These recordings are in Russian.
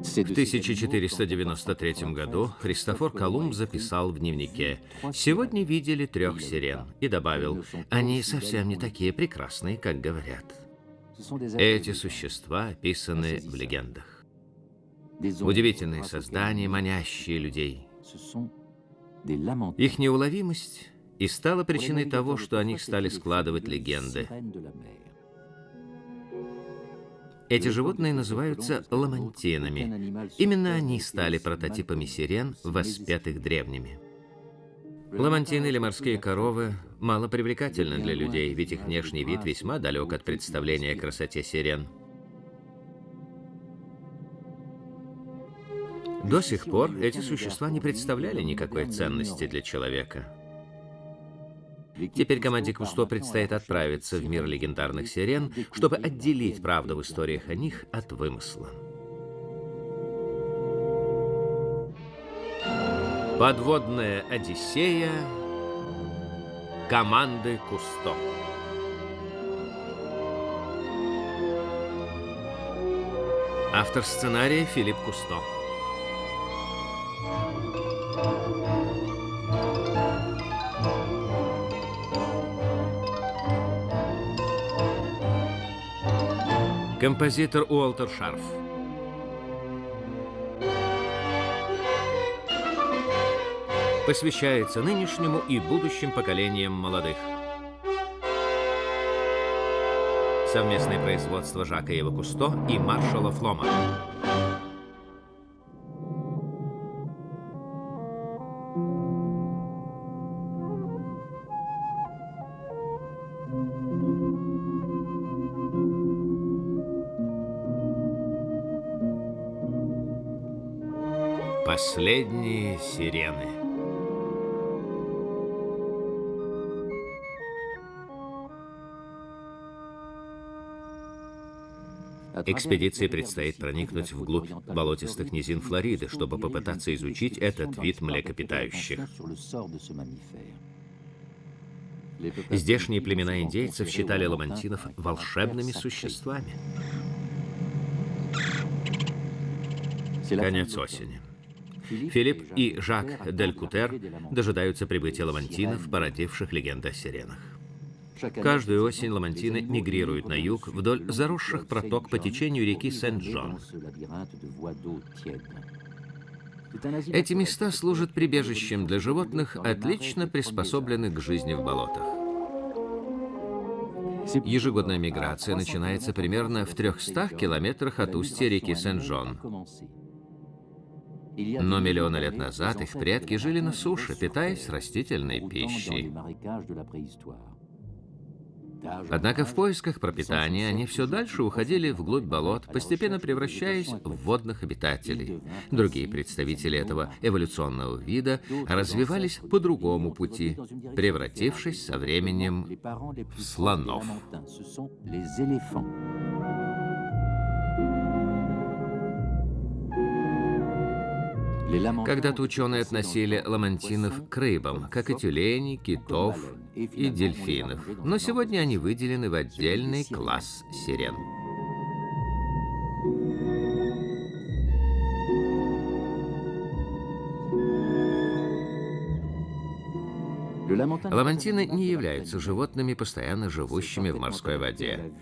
В 1493 году Христофор Колумб записал в дневнике: «Сегодня видели 3 сирен», и добавил: «Они совсем не такие прекрасные, как говорят». Эти существа описаны в легендах. Удивительные создания, манящие людей. Их неуловимость и стала причиной того, что о них стали складывать легенды. Эти животные называются ламантинами. Именно они стали прототипами сирен, воспетых древними. Ламантины или морские коровы мало привлекательны для людей, ведь их внешний вид весьма далек от представления о красоте сирен. До сих пор эти существа не представляли никакой ценности для человека. Теперь команде Кусто предстоит отправиться в мир легендарных сирен, чтобы отделить правду в историях о них от вымысла. Подводная Одиссея команды Кусто. Автор сценария Филипп Кусто. Композитор Уолтер Шарф. Посвящается нынешнему и будущим поколениям молодых. Совместное производство Жака Ива Кусто и Маршала Флома. Последние сирены. Экспедиции предстоит проникнуть вглубь болотистых низин Флориды, чтобы попытаться изучить этот вид млекопитающих. Здешние племена индейцев считали ламантинов волшебными существами. Конец осени. Филипп и Жак Дель Кутер дожидаются прибытия ламантинов, породивших легенды о сиренах. Каждую осень ламантины мигрируют на юг вдоль заросших проток по течению реки Сент-Джон. Эти места служат прибежищем для животных, отлично приспособленных к жизни в болотах. Ежегодная миграция начинается примерно в 300 километрах от устья реки Сент-Джон. Но миллионы лет назад их предки жили на суше, питаясь растительной пищей. Однако в поисках пропитания они все дальше уходили вглубь болот, постепенно превращаясь в водных обитателей. Другие представители этого эволюционного вида развивались по другому пути, превратившись со временем в слонов. Когда-то ученые относили ламантинов к рыбам, как и тюленей, китов и дельфинов. Но сегодня они выделены в отдельный класс сирен. Ламантины не являются животными, постоянно живущими в морской воде.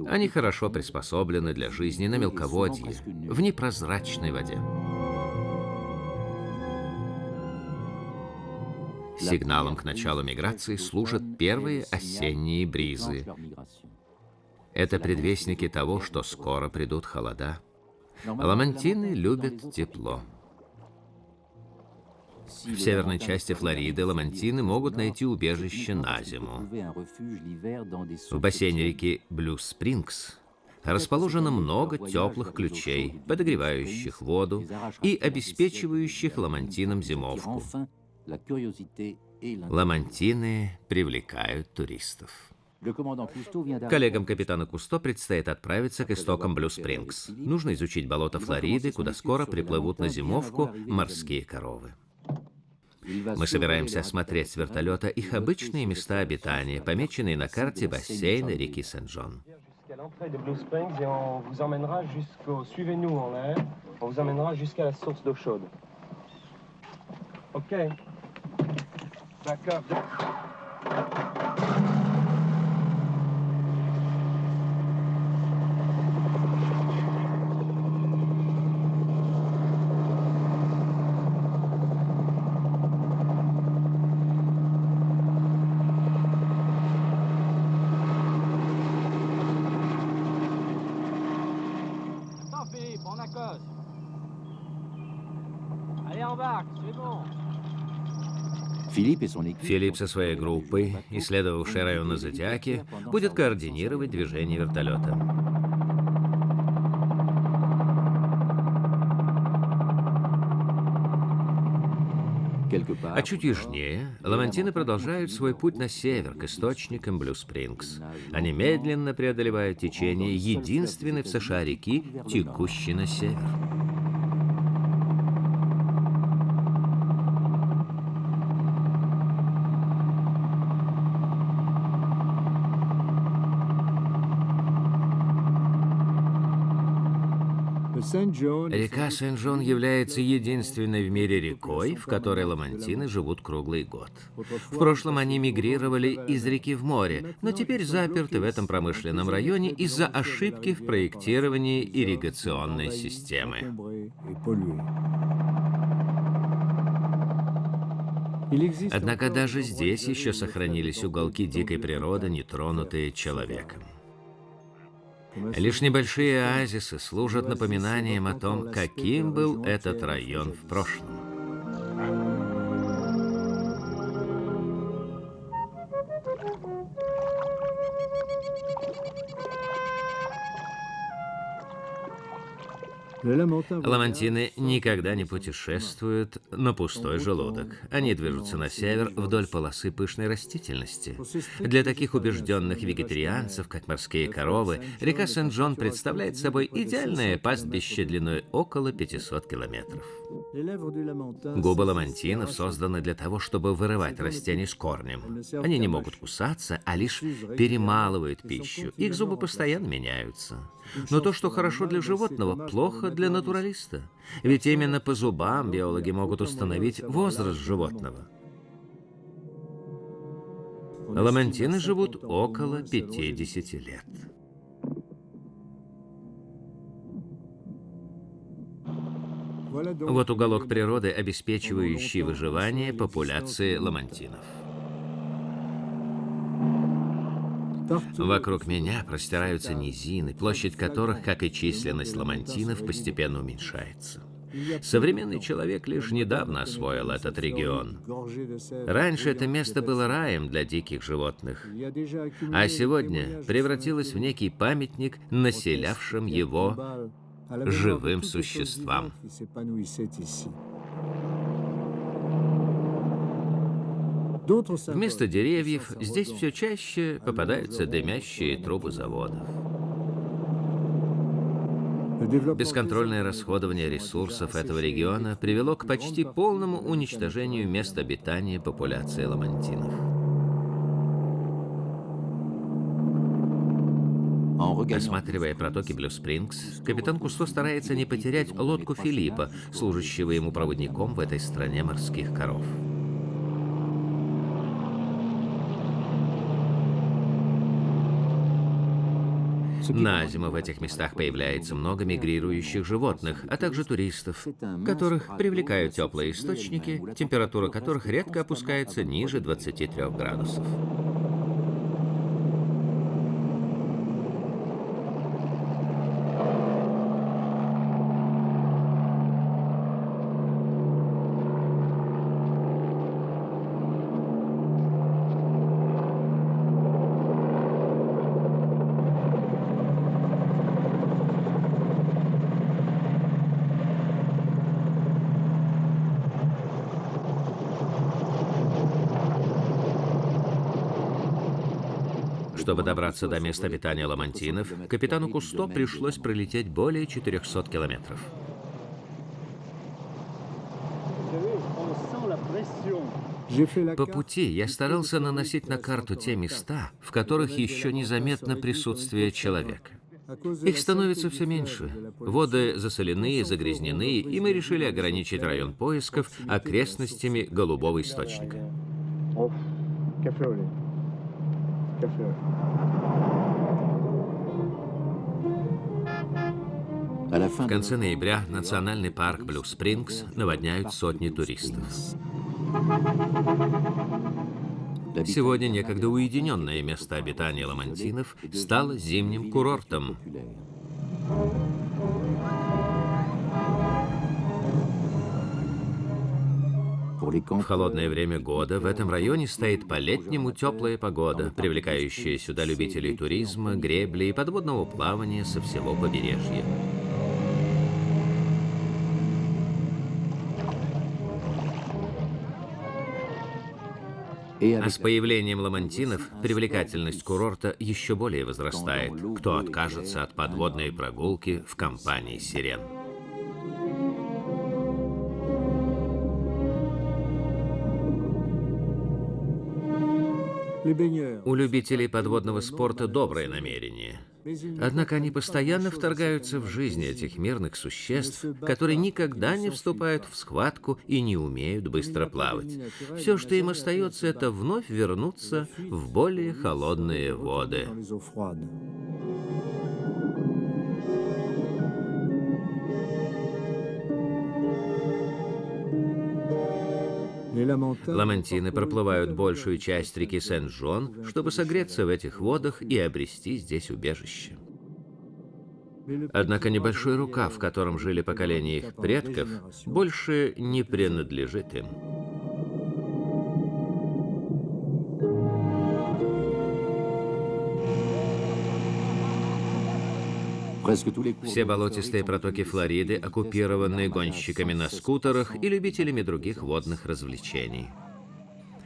Они хорошо приспособлены для жизни на мелководье, в непрозрачной воде. Сигналом к началу миграции служат первые осенние бризы. Это предвестники того, что скоро придут холода. Ламантины любят тепло. В северной части Флориды ламантины могут найти убежище на зиму. В бассейне реки Блю-Спрингс расположено много теплых ключей, подогревающих воду и обеспечивающих ламантинам зимовку. Ламантины привлекают туристов. Коллегам капитана Кусто предстоит отправиться к истокам Блю-Спрингс. Нужно изучить болото Флориды, куда скоро приплывут на зимовку морские коровы. Мы собираемся осмотреть с вертолета их обычные места обитания, помеченные на карте бассейна реки Сент-Джон. On vous emmènera jusqu'à la source d'eau chaude. Ok. D'accord. Филипп со своей группой, исследовавшей районы Зодиаки, будет координировать движение вертолета. А чуть южнее ламантины продолжают свой путь на север, к источникам Блю-Спрингс. Они медленно преодолевают течение единственной в США реки, текущей на север. Река Сен-Джон является единственной в мире рекой, в которой ламантины живут круглый год. В прошлом они мигрировали из реки в море, но теперь заперты в этом промышленном районе из-за ошибки в проектировании ирригационной системы. Однако даже здесь еще сохранились уголки дикой природы, нетронутые человеком. Лишь небольшие оазисы служат напоминанием о том, каким был этот район в прошлом. Ламантины никогда не путешествуют на пустой желудок. Они движутся на север вдоль полосы пышной растительности. Для таких убежденных вегетарианцев, как морские коровы, река Сен-Джон представляет собой идеальное пастбище длиной около 500 километров. Губы ламантинов созданы для того, чтобы вырывать растения с корнем. Они не могут кусаться, а лишь перемалывают пищу. Их зубы постоянно меняются. Но то, что хорошо для животного, плохо для натуралиста. Ведь именно по зубам биологи могут установить возраст животного. Ламантины живут около 50 лет. Вот уголок природы, обеспечивающий выживание популяции ламантинов. Вокруг меня простираются низины, площадь которых, как и численность ламантинов, постепенно уменьшается. Современный человек лишь недавно освоил этот регион. Раньше это место было раем для диких животных, а сегодня превратилось в некий памятник населявшим его живым существам. Вместо деревьев здесь все чаще попадаются дымящие трубы заводов. Бесконтрольное расходование ресурсов этого региона привело к почти полному уничтожению мест обитания популяции ламантинов. Осматривая протоки Блю-Спрингс, капитан Кусто старается не потерять лодку Филиппа, служащего ему проводником в этой стране морских коров. На зиму в этих местах появляется много мигрирующих животных, а также туристов, которых привлекают теплые источники, температура которых редко опускается ниже 23 градусов. Чтобы добраться до места обитания ламантинов, капитану Кусто пришлось пролететь более 400 километров. По пути я старался наносить на карту те места, в которых еще незаметно присутствие человека. Их становится все меньше. Воды засолены, загрязнены, и мы решили ограничить район поисков окрестностями голубого источника. В конце ноября национальный парк Блю Спрингс наводняют сотни туристов. Сегодня некогда уединенное место обитания ламантинов стало зимним курортом. В холодное время года в этом районе стоит по-летнему теплая погода, привлекающая сюда любителей туризма, гребли и подводного плавания со всего побережья. А с появлением ламантинов привлекательность курорта еще более возрастает. Кто откажется от подводной прогулки в компании сирен? У любителей подводного спорта доброе намерение. Однако они постоянно вторгаются в жизнь этих мирных существ, которые никогда не вступают в схватку и не умеют быстро плавать. Все, что им остается, это вновь вернуться в более холодные воды. Ламантины проплывают большую часть реки Сен-Жон, чтобы согреться в этих водах и обрести здесь убежище. Однако небольшой рукав, в котором жили поколения их предков, больше не принадлежит им. Все болотистые протоки Флориды оккупированы гонщиками на скутерах и любителями других водных развлечений.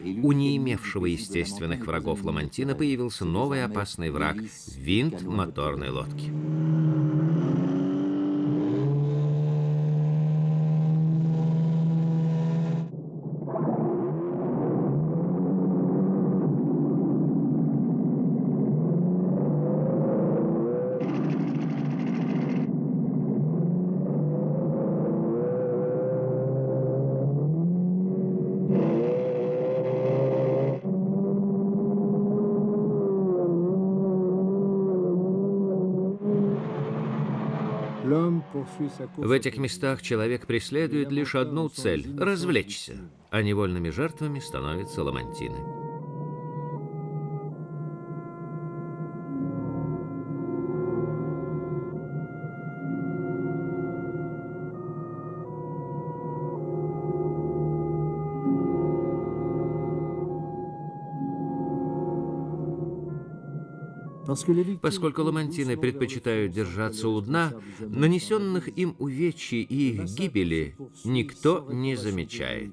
У не имевшего естественных врагов ламантина появился новый опасный враг – винт моторной лодки. В этих местах человек преследует лишь одну цель – развлечься, а невольными жертвами становятся ламантины. Поскольку ламантины предпочитают держаться у дна, нанесенных им увечий и их гибели никто не замечает.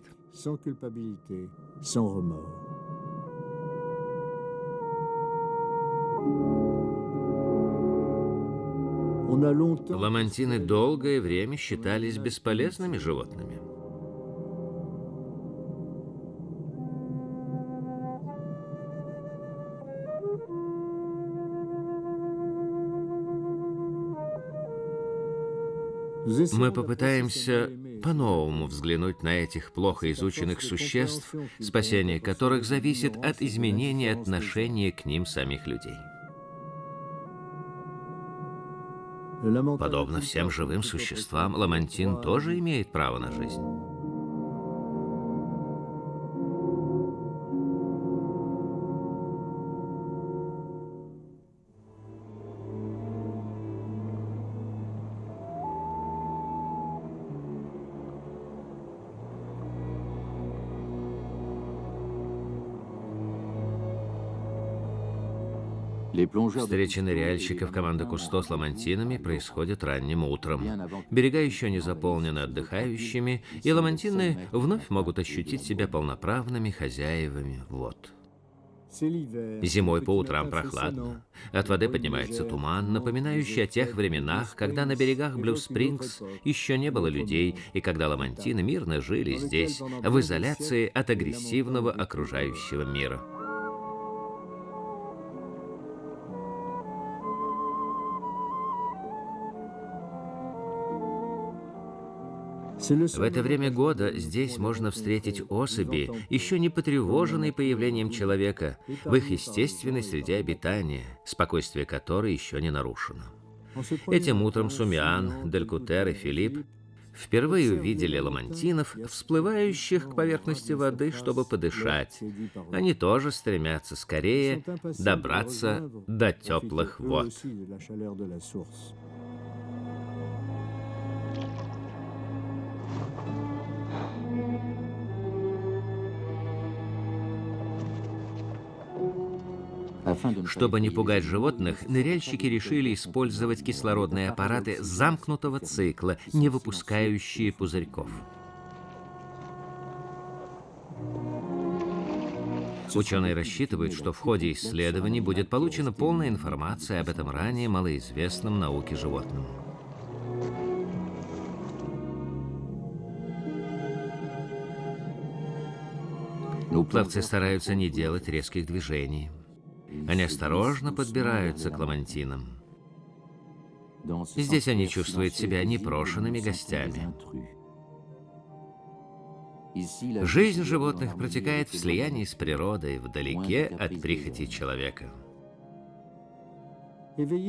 Ламантины долгое время считались бесполезными животными. Мы попытаемся по-новому взглянуть на этих плохо изученных существ, спасение которых зависит от изменения отношения к ним самих людей. Подобно всем живым существам, ламантин тоже имеет право на жизнь. Встречи ныряльщиков команды Кусто с ламантинами происходят ранним утром. Берега еще не заполнены отдыхающими, и ламантины вновь могут ощутить себя полноправными хозяевами вод. Зимой по утрам прохладно. От воды поднимается туман, напоминающий о тех временах, когда на берегах Блю Спрингс еще не было людей, и когда ламантины мирно жили здесь, в изоляции от агрессивного окружающего мира. В это время года здесь можно встретить особи, еще не потревоженные появлением человека, в их естественной среде обитания, спокойствие которой еще не нарушено. Этим утром Сумиан, Делькутер и Филипп впервые увидели ламантинов, всплывающих к поверхности воды, чтобы подышать. Они тоже стремятся скорее добраться до теплых вод. Чтобы не пугать животных, ныряльщики решили использовать кислородные аппараты замкнутого цикла, не выпускающие пузырьков. Ученые рассчитывают, что в ходе исследований будет получена полная информация об этом ранее малоизвестном науке животном. Пловцы стараются не делать резких движений. Они осторожно подбираются к ламантинам. Здесь они чувствуют себя непрошенными гостями. Жизнь животных протекает в слиянии с природой, вдалеке от прихоти человека.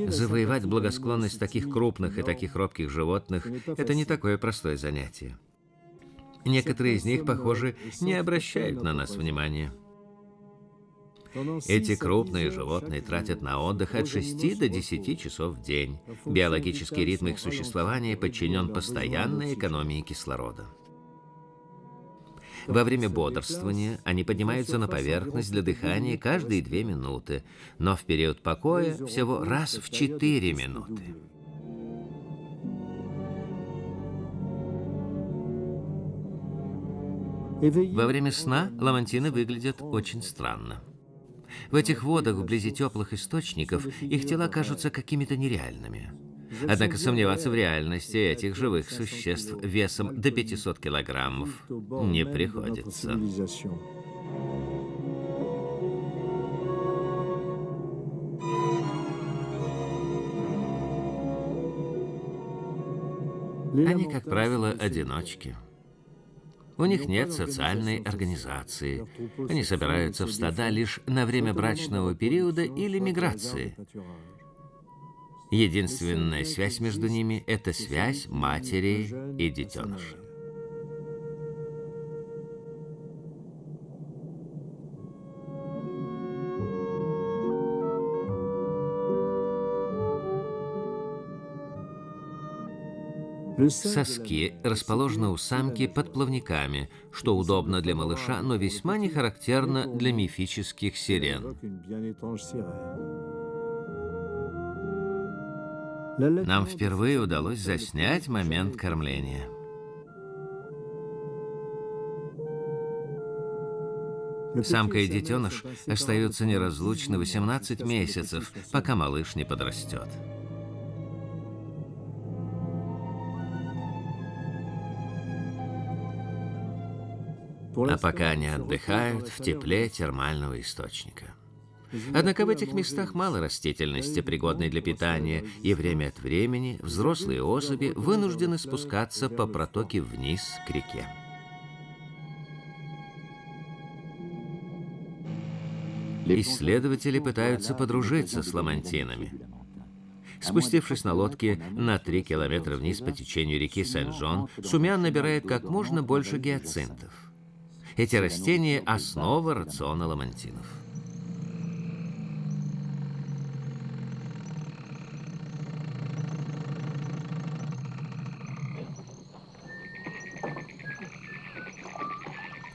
Завоевать благосклонность таких крупных и таких робких животных – это не такое простое занятие. Некоторые из них, похоже, не обращают на нас внимания. Эти крупные животные тратят на отдых от 6 до 10 часов в день. Биологический ритм их существования подчинен постоянной экономии кислорода. Во время бодрствования они поднимаются на поверхность для дыхания каждые 2 минуты, но в период покоя всего раз в 4 минуты. Во время сна ламантины выглядят очень странно. В этих водах, вблизи теплых источников, их тела кажутся какими-то нереальными. Однако сомневаться в реальности этих живых существ весом до 500 килограммов не приходится. Они, как правило, одиночки. У них нет социальной организации. Они собираются в стада лишь на время брачного периода или миграции. Единственная связь между ними – это связь матери и детеныша. Соски расположены у самки под плавниками, что удобно для малыша, но весьма не характерно для мифических сирен. Нам впервые удалось заснять момент кормления. Самка и детеныш остаются неразлучны 18 месяцев, пока малыш не подрастет. А пока они отдыхают в тепле термального источника. Однако в этих местах мало растительности, пригодной для питания, и время от времени взрослые особи вынуждены спускаться по протоке вниз к реке. Исследователи пытаются подружиться с ламантинами. Спустившись на лодке на 3 километра вниз по течению реки Сен-Жон, Сумиан набирает как можно больше гиацинтов. Эти растения – основа рациона ламантинов.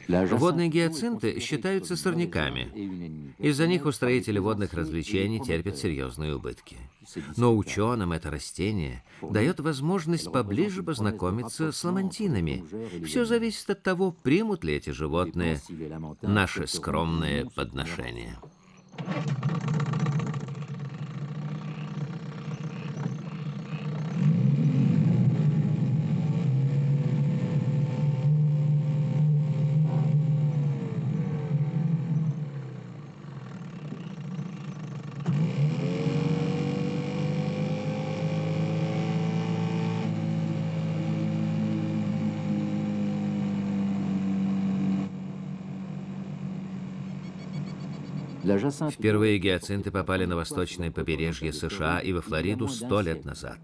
Водные гиацинты считаются сорняками. Из-за них устроители водных развлечений терпят серьезные убытки. Но ученым это растение дает возможность поближе познакомиться с ламантинами. Все зависит от того, примут ли эти животные наше скромное подношение. Впервые гиацинты попали на восточное побережье США и во Флориду 100 лет назад.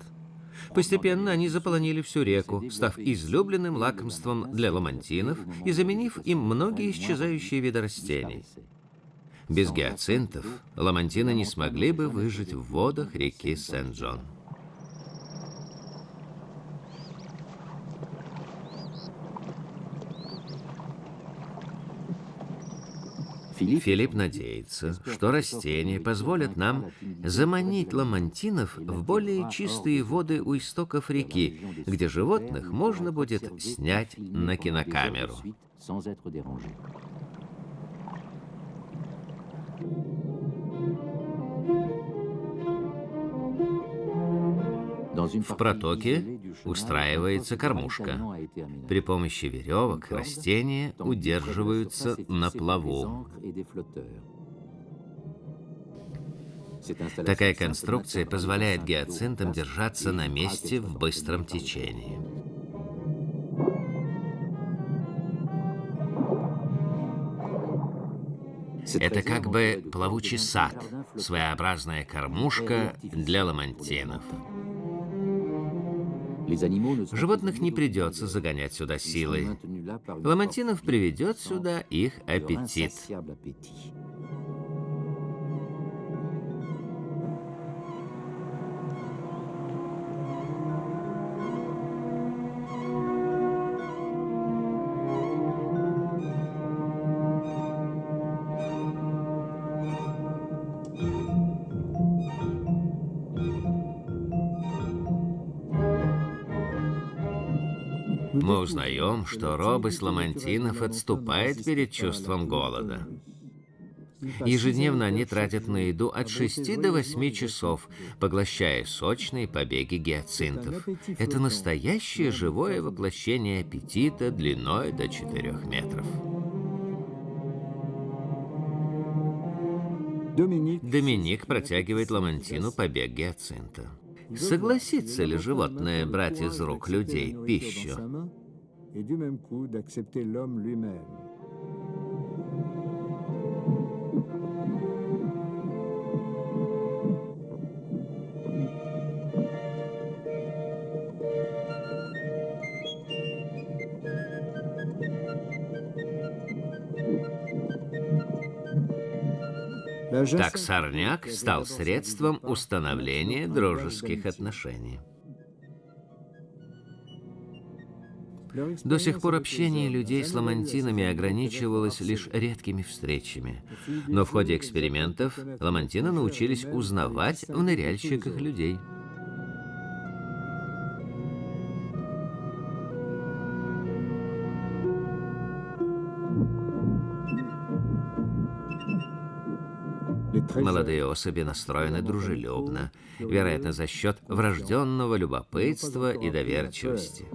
Постепенно они заполонили всю реку, став излюбленным лакомством для ламантинов и заменив им многие исчезающие виды растений. Без гиацинтов ламантины не смогли бы выжить в водах реки Сент-Джон. Филипп надеется, что растения позволят нам заманить ламантинов в более чистые воды у истоков реки, где животных можно будет снять на кинокамеру. В протоке устраивается кормушка. При помощи веревок растения удерживаются на плаву. Такая конструкция позволяет гиацинтам держаться на месте в быстром течении. Это как бы плавучий сад, своеобразная кормушка для ламантинов. Животных не придется загонять сюда силой. Ламантинов приведет сюда их аппетит. Мы узнаем, что робость ламантинов отступает перед чувством голода. Ежедневно они тратят на еду от 6 до 8 часов, поглощая сочные побеги гиацинтов. Это настоящее живое воплощение аппетита длиной до 4 метров. Доминик протягивает ламантину побег гиацинта. Согласится ли животное брать из рук людей пищу? Так сорняк стал средством установления дружеских отношений. До сих пор общение людей с ламантинами ограничивалось лишь редкими встречами. Но в ходе экспериментов ламантины научились узнавать в ныряльщиках людей. Молодые особи настроены дружелюбно, вероятно, за счет врожденного любопытства и доверчивости.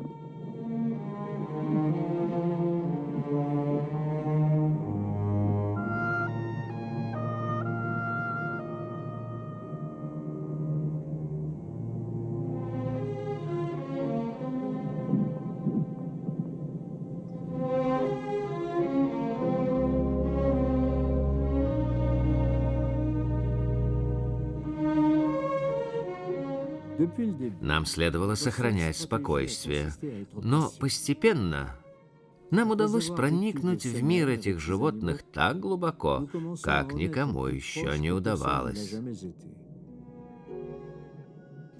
Нам следовало сохранять спокойствие, но постепенно нам удалось проникнуть в мир этих животных так глубоко, как никому еще не удавалось.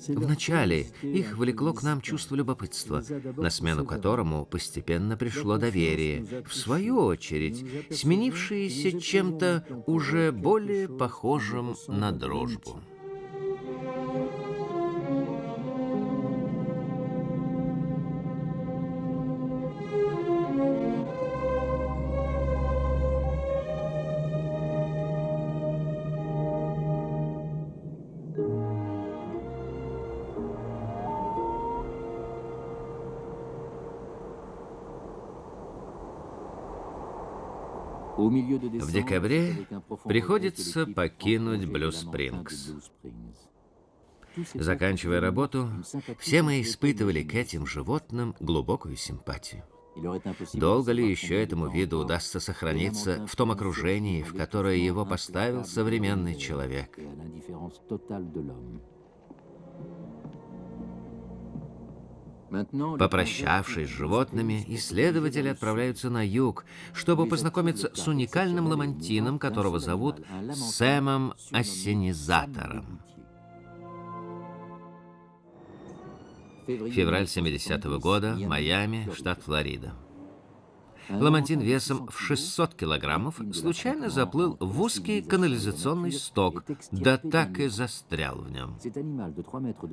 Вначале их влекло к нам чувство любопытства, на смену которому постепенно пришло доверие, в свою очередь, сменившееся чем-то уже более похожим на дружбу. В декабре приходится покинуть Блю-Спрингс. Заканчивая работу, все мы испытывали к этим животным глубокую симпатию. Долго ли еще этому виду удастся сохраниться в том окружении, в которое его поставил современный человек? Попрощавшись с животными, исследователи отправляются на юг, чтобы познакомиться с уникальным ламантином, которого зовут Сэмом Ассенизатором. Февраль 70-го года, Майами, штат Флорида. Ламантин весом в 600 килограммов случайно заплыл в узкий канализационный сток, да так и застрял в нем.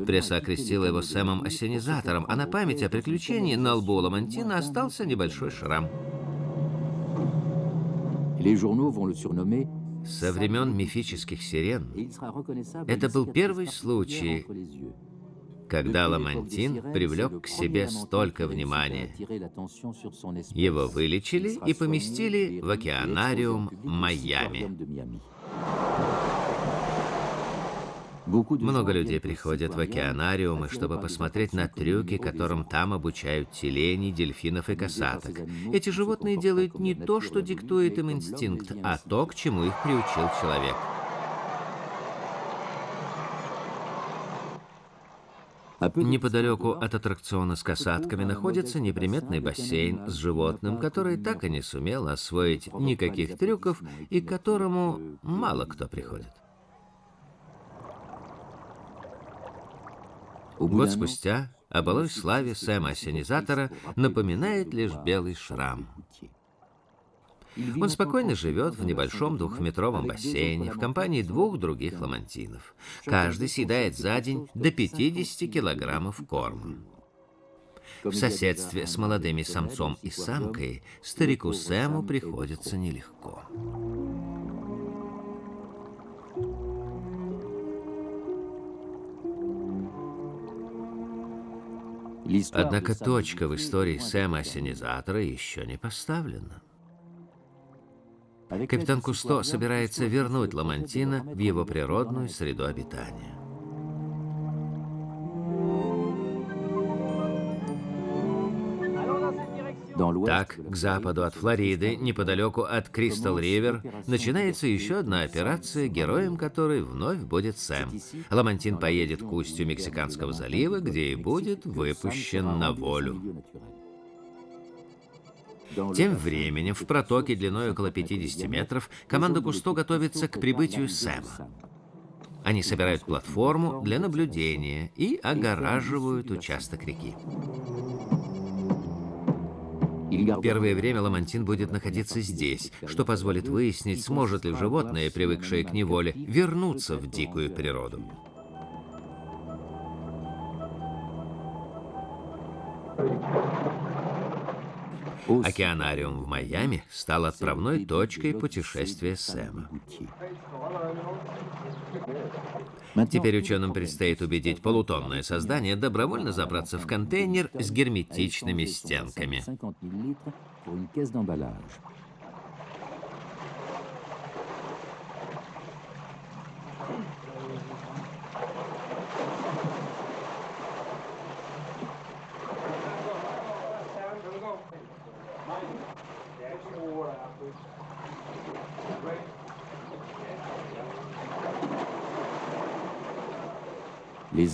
Пресса окрестила его Сэмом Ассенизатором, а на память о приключении на лбу ламантина остался небольшой шрам. Со времен мифических сирен это был первый случай, когда ламантин привлек к себе столько внимания. Его вылечили и поместили в океанариум Майами. Много людей приходят в океанариумы, чтобы посмотреть на трюки, которым там обучают тюленей, дельфинов и косаток. Эти животные делают не то, что диктует им инстинкт, а то, к чему их приучил человек. Неподалеку от аттракциона с касатками находится неприметный бассейн с животным, который так и не сумел освоить никаких трюков и к которому мало кто приходит. Год спустя о былой славе Сэма Ассенизатора напоминает лишь белый шрам. Он спокойно живет в небольшом 2-метровом бассейне в компании 2 других ламантинов. Каждый съедает за день до 50 килограммов корма. В соседстве с молодыми самцом и самкой старику Сэму приходится нелегко. Однако точка в истории Сэма Ассенизатора еще не поставлена. Капитан Кусто собирается вернуть ламантина в его природную среду обитания. Так, к западу от Флориды, неподалеку от Кристал-Ривер, начинается еще одна операция, героем которой вновь будет Сэм. Ламантин поедет к устью Мексиканского залива, где и будет выпущен на волю. Тем временем в протоке длиной около 50 метров команда Кусто готовится к прибытию Сэма. Они собирают платформу для наблюдения и огораживают участок реки. Первое время ламантин будет находиться здесь, что позволит выяснить, сможет ли животное, привыкшее к неволе, вернуться в дикую природу. Океанариум в Майами стал отправной точкой путешествия Сэма. Теперь ученым предстоит убедить полутонное создание добровольно забраться в контейнер с герметичными стенками.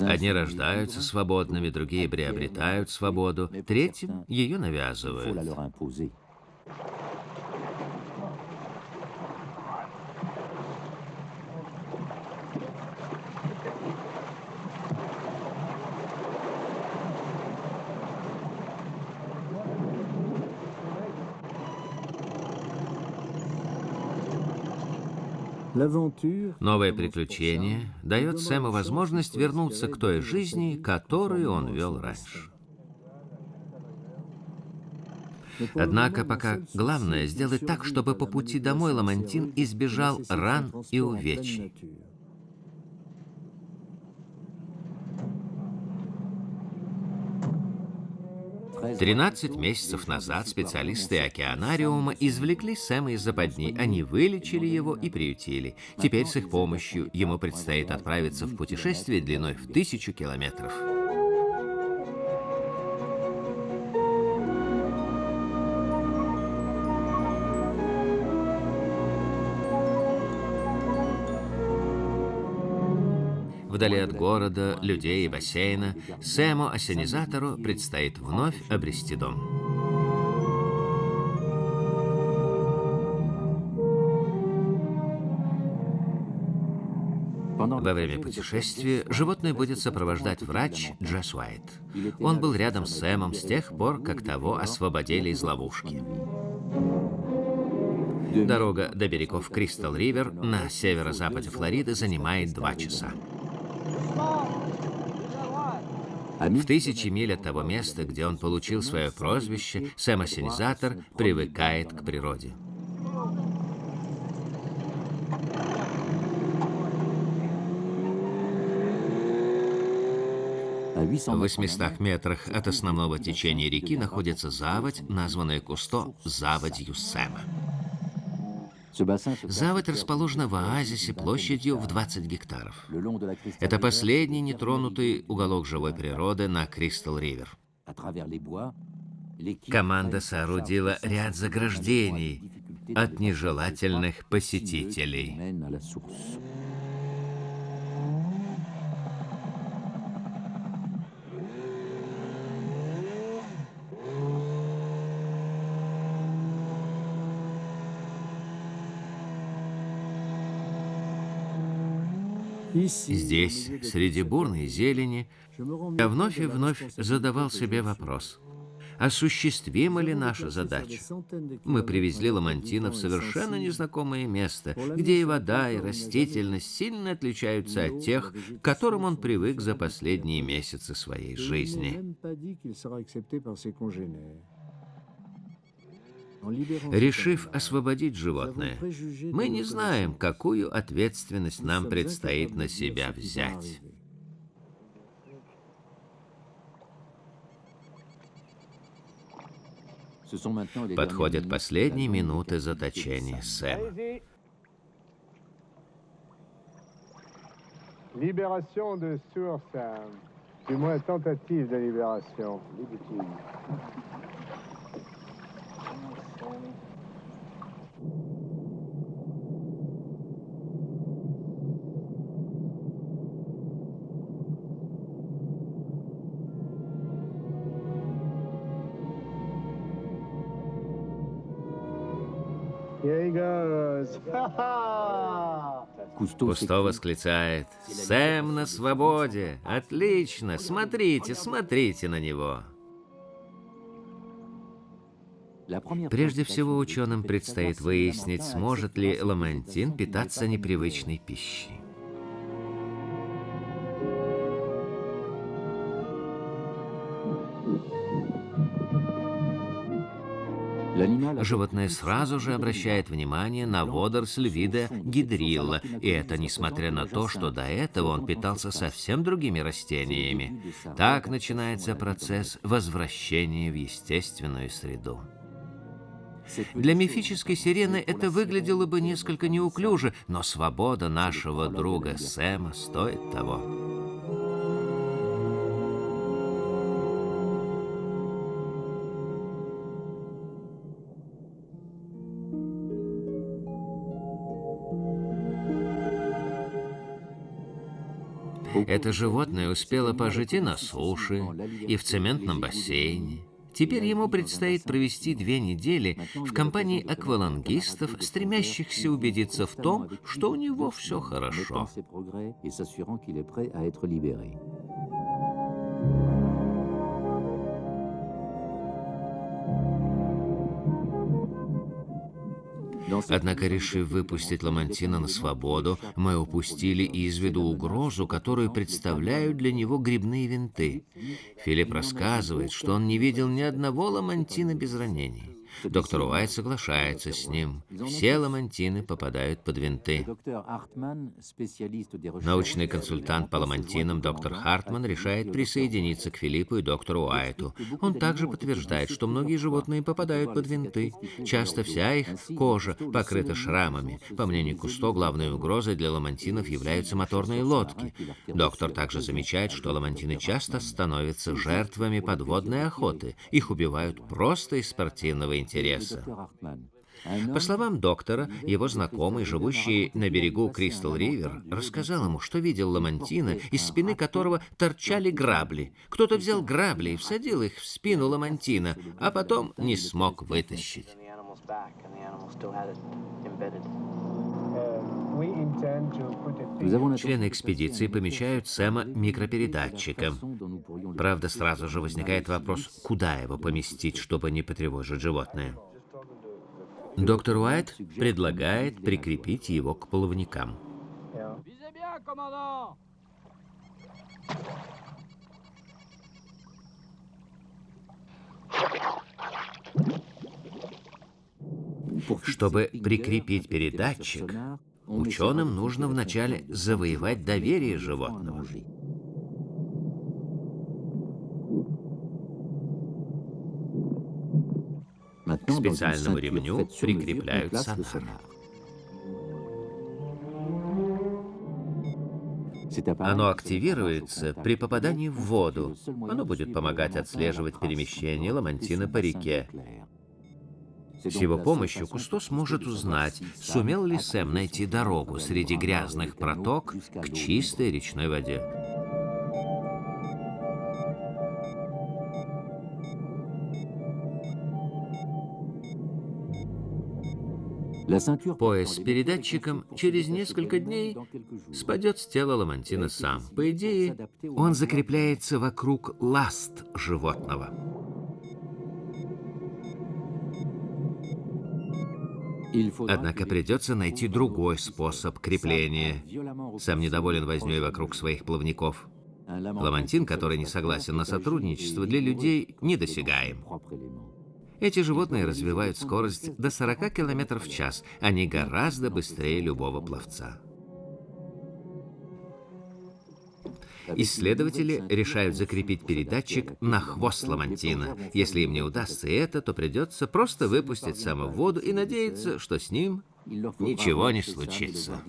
Одни рождаются свободными, другие приобретают свободу, третьим ее навязывают. Новое приключение дает Сэму возможность вернуться к той жизни, которую он вел раньше. Однако пока главное сделать так, чтобы по пути домой ламантин избежал ран и увечий. «13 месяцев назад специалисты океанариума извлекли Сэма из западни. Они вылечили его и приютили. Теперь с их помощью ему предстоит отправиться в путешествие длиной в 1000 километров. Вдали от города, людей и бассейна, Сэму-ассенизатору предстоит вновь обрести дом. Во время путешествия животное будет сопровождать врач Джесс Уайт. Он был рядом с Сэмом с тех пор, как того освободили из ловушки. Дорога до берегов Кристал-Ривер на северо-западе Флориды занимает 2 часа. В 1000 миль от того места, где он получил свое прозвище, Сэм-ассенизатор привыкает к природе. В 800 метрах от основного течения реки находится заводь, названная Кусто заводью Сэма. Заводь расположена в оазисе площадью в 20 гектаров. Это последний нетронутый уголок живой природы на Кристал-Ривер. Команда соорудила ряд заграждений от нежелательных посетителей. Здесь, среди бурной зелени, я вновь и вновь задавал себе вопрос: осуществима ли наша задача? Мы привезли ламантина в совершенно незнакомое место, где и вода, и растительность сильно отличаются от тех, к которым он привык за последние месяцы своей жизни. Решив освободить животное, мы не знаем, какую ответственность нам предстоит на себя взять. Подходят последние минуты заточения Сэма. Libération de Stuart Sam. Du moins tentative de libération. Here he goes. Кусто восклицает: «Сэм на свободе! Отлично! Смотрите, смотрите на него!» Прежде всего, ученым предстоит выяснить, сможет ли ламантин питаться непривычной пищей. Животное сразу же обращает внимание на водоросль вида гидрилла, и это несмотря на то, что до этого он питался совсем другими растениями. Так начинается процесс возвращения в естественную среду. Для мифической сирены это выглядело бы несколько неуклюже, но свобода нашего друга Сэма стоит того. Это животное успело пожить и на суше, и в цементном бассейне. Теперь ему предстоит провести 2 недели в компании аквалангистов, стремящихся убедиться в том, что у него все хорошо. Однако, решив выпустить ламантина на свободу, мы упустили из виду угрозу, которую представляют для него грибные винты. Филипп рассказывает, что он не видел ни одного ламантина без ранений. Доктор Уайт соглашается с ним. Все ламантины попадают под винты. Научный консультант по ламантинам доктор Хартман решает присоединиться к Филиппу и доктору Уайту. Он также подтверждает, что многие животные попадают под винты. Часто вся их кожа покрыта шрамами. По мнению Кусто, главной угрозой для ламантинов являются моторные лодки. Доктор также замечает, что ламантины часто становятся жертвами подводной охоты. Их убивают просто из спортивного интереса. По словам доктора, его знакомый, живущий на берегу Кристал-Ривер, рассказал ему, что видел ламантина, из спины которого торчали грабли. Кто-то взял грабли и всадил их в спину ламантина, а потом не смог вытащить. Члены экспедиции помещают Сэма микропередатчиком. Правда, сразу же возникает вопрос, куда его поместить, чтобы не потревожить животное. Доктор Уайт предлагает прикрепить его к плавникам. Чтобы прикрепить передатчик, ученым нужно вначале завоевать доверие животного. К специальному ремню прикрепляют сонар. Оно активируется при попадании в воду. Оно будет помогать отслеживать перемещение ламантина по реке. С его помощью Кусто сможет узнать, сумел ли Сэм найти дорогу среди грязных проток к чистой речной воде. Пояс с передатчиком через несколько дней спадет с тела ламантина сам. По идее, он закрепляется вокруг ласт животного. Однако придется найти другой способ крепления. Сэм недоволен вознёй вокруг своих плавников. Ламантин, который не согласен на сотрудничество, для людей недосягаем. Эти животные развивают скорость до 40 км в час. Они гораздо быстрее любого пловца. Исследователи решают закрепить передатчик на хвост ламантина. Если им не удастся это, то придется просто выпустить Сэма в воду и надеяться, что с ним ничего не случится.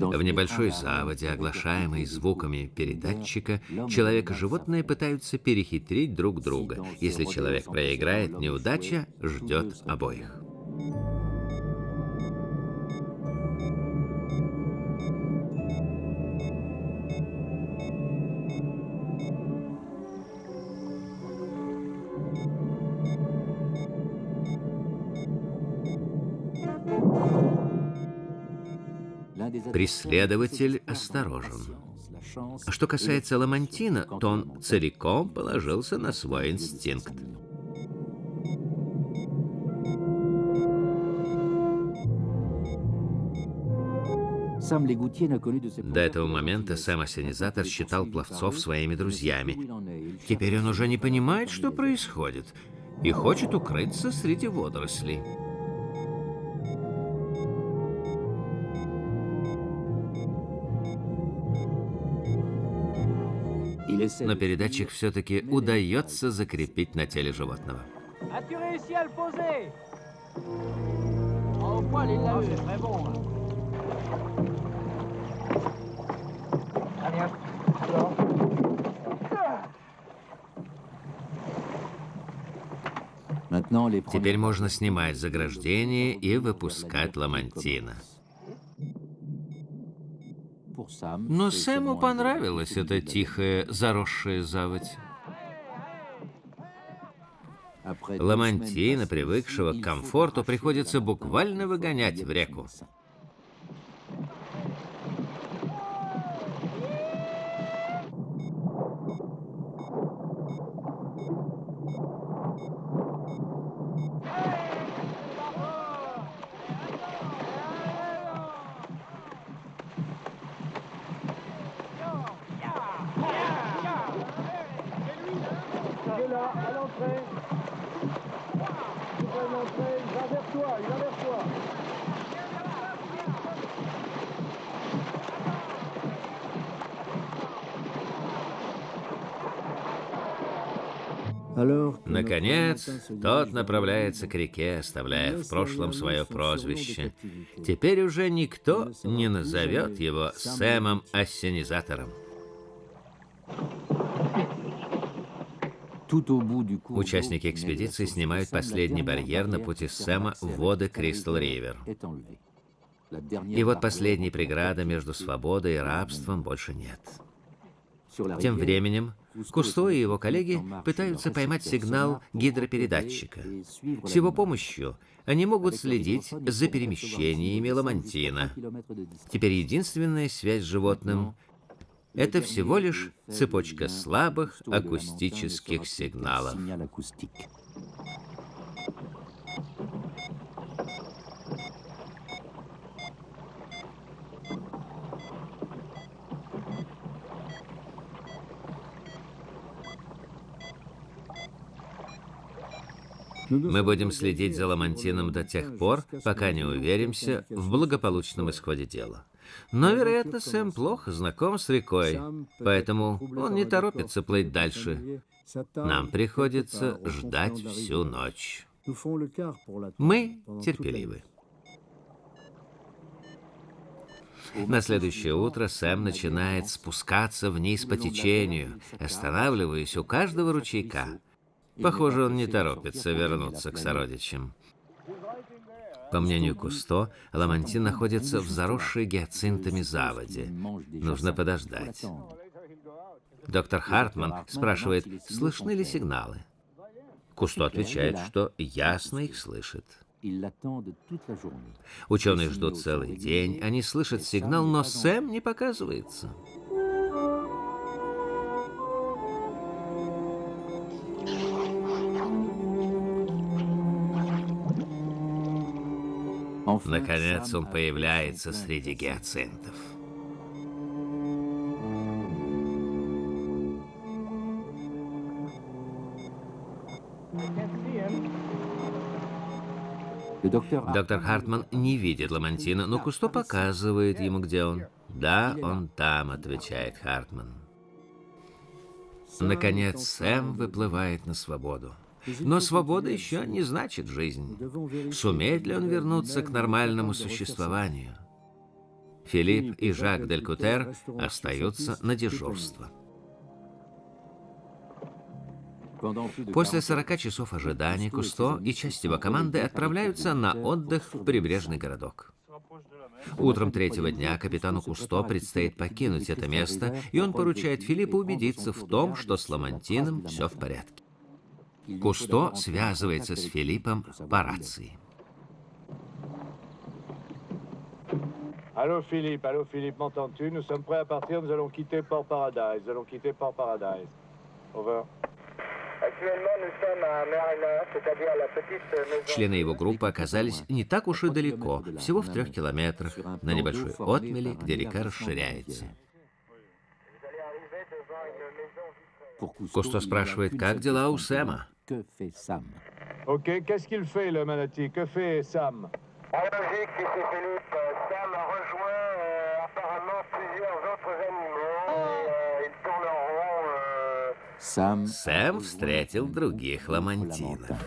В небольшой заводе, оглашаемой звуками передатчика, человек и животное пытаются перехитрить друг друга. Если человек проиграет, неудача ждет обоих. Преследователь осторожен. Что касается ламантина, то он целиком положился на свой инстинкт. До этого момента Сэм Ассенизатор считал пловцов своими друзьями. Теперь он уже не понимает, что происходит, и хочет укрыться среди водорослей. Но передатчик все-таки удается закрепить на теле животного. Теперь можно снимать заграждение и выпускать ламантина. Но Сэму понравилась эта тихая, заросшая заводь. Ламантина, привыкшего к комфорту, приходится буквально выгонять в реку. Наконец, тот направляется к реке, оставляя в прошлом свое прозвище. Теперь уже никто не назовет его Сэмом Ассенизатором. Участники экспедиции снимают последний барьер на пути Сэма в воды Кристал-Ривер. И вот последней преграды между свободой и рабством больше нет. Тем временем Кусто и его коллеги пытаются поймать сигнал гидропередатчика. С его помощью они могут следить за перемещениями ламантина. Теперь единственная связь с животным — это всего лишь цепочка слабых акустических сигналов. Мы будем следить за ламантином до тех пор, пока не уверимся в благополучном исходе дела. Но, вероятно, Сэм плохо знаком с рекой, поэтому он не торопится плыть дальше. Нам приходится ждать всю ночь. Мы терпеливы. На следующее утро Сэм начинает спускаться вниз по течению, останавливаясь у каждого ручейка. Похоже, он не торопится вернуться к сородичам. По мнению Кусто, ламантин находится в заросшей гиацинтами заводе. Нужно подождать. Доктор Хартман спрашивает, слышны ли сигналы. Кусто отвечает, что ясно их слышит. Ученые ждут целый день, они слышат сигнал, но Сэм не показывается. Наконец он появляется среди гиацинтов. Доктор Хартман не видит ламантина, но Кусто показывает ему, где он. «Да, он там», — отвечает Хартман. Наконец Сэм выплывает на свободу. Но свобода еще не значит жизнь. Сумеет ли он вернуться к нормальному существованию? Филипп и Жак Дель Кутер остаются на дежурство. После 40 часов ожидания Кусто и часть его команды отправляются на отдых в прибрежный городок. Утром третьего дня капитану Кусто предстоит покинуть это место, и он поручает Филиппу убедиться в том, что с ламантином все в порядке. Кусто связывается с Филиппом по рации. Allô Philippe, m'entends-tu? Nous sommes prêts à partir, nous allons quitter Port-Paradise. Over. Члены его группы оказались не так уж и далеко, всего в 3 километрах, на небольшой отмели, где река расширяется. Кусто спрашивает, как дела у Сэма? Ok, qu'est-ce qu'il fait le manatee? Que fait Sam? En Belgique, ici Philippe, Sam a rejoint apparemment plusieurs autres animaux et ils tournent en rond. Сэм встретил других ламантинов.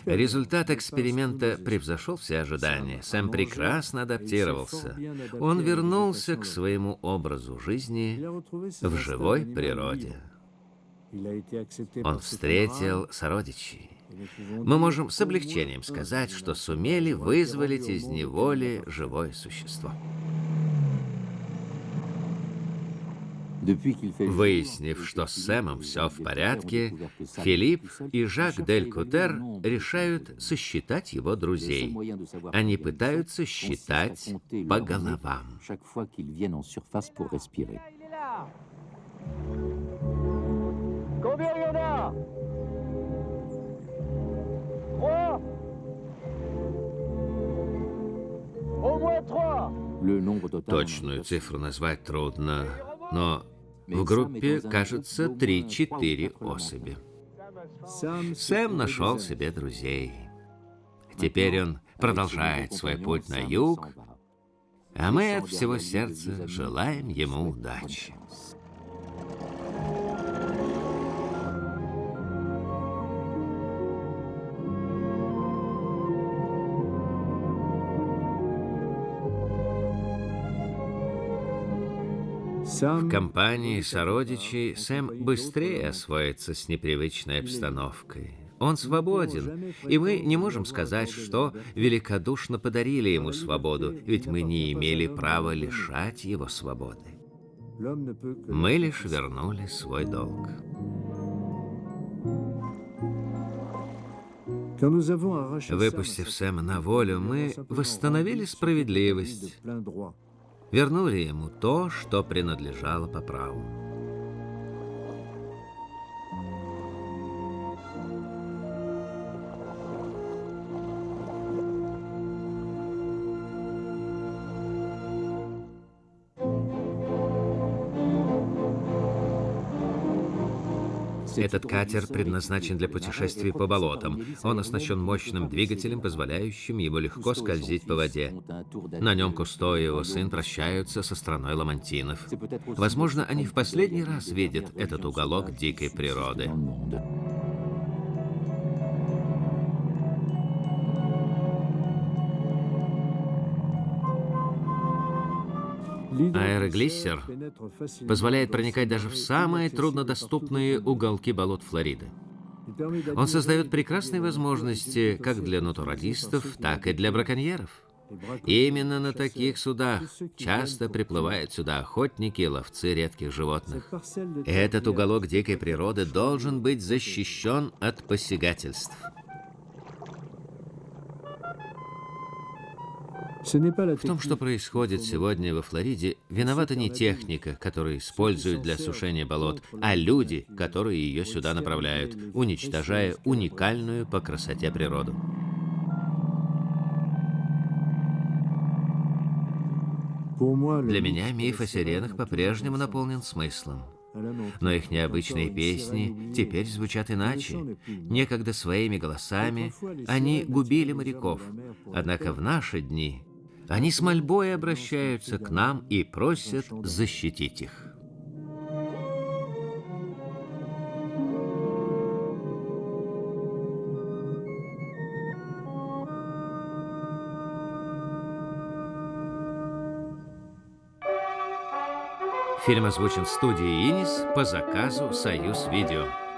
Результат эксперимента превзошел все ожидания. Сэм прекрасно адаптировался. Он вернулся к своему образу жизни в живой природе. Он встретил сородичей. Мы можем с облегчением сказать, что сумели вызволить из неволи живое существо. Выяснив, что с Сэмом все в порядке, Филипп и Жак Дель Кутер решают сосчитать его друзей. Они пытаются считать по головам. Combien il y en a? 3? Au moins 3. Точную цифру назвать трудно, но в группе, кажется, 3-4 особи. Сэм нашел себе друзей. Теперь он продолжает свой путь на юг, а мы от всего сердца желаем ему удачи. В компании сородичей Сэм быстрее освоится с непривычной обстановкой. Он свободен, и мы не можем сказать, что великодушно подарили ему свободу, ведь мы не имели права лишать его свободы. Мы лишь вернули свой долг. Выпустив Сэма на волю, мы восстановили справедливость, вернули ему то, что принадлежало по праву. Этот катер предназначен для путешествий по болотам. Он оснащен мощным двигателем, позволяющим ему легко скользить по воде. На нем Кусто и его сын прощаются со страной ламантинов. Возможно, они в последний раз видят этот уголок дикой природы. Аэроглиссер позволяет проникать даже в самые труднодоступные уголки болот Флориды. Он создает прекрасные возможности как для натуралистов, так и для браконьеров. Именно на таких судах часто приплывают сюда охотники и ловцы редких животных. Этот уголок дикой природы должен быть защищен от посягательств. В том, что происходит сегодня во Флориде, виновата не техника, которую используют для сушения болот, а люди, которые ее сюда направляют, уничтожая уникальную по красоте природу. Для меня миф о сиренах по-прежнему наполнен смыслом. Но их необычные песни теперь звучат иначе. Некогда своими голосами они губили моряков. Однако в наши дни они с мольбой обращаются к нам и просят защитить их. Фильм озвучен студией «Инис» по заказу «Союз Видео».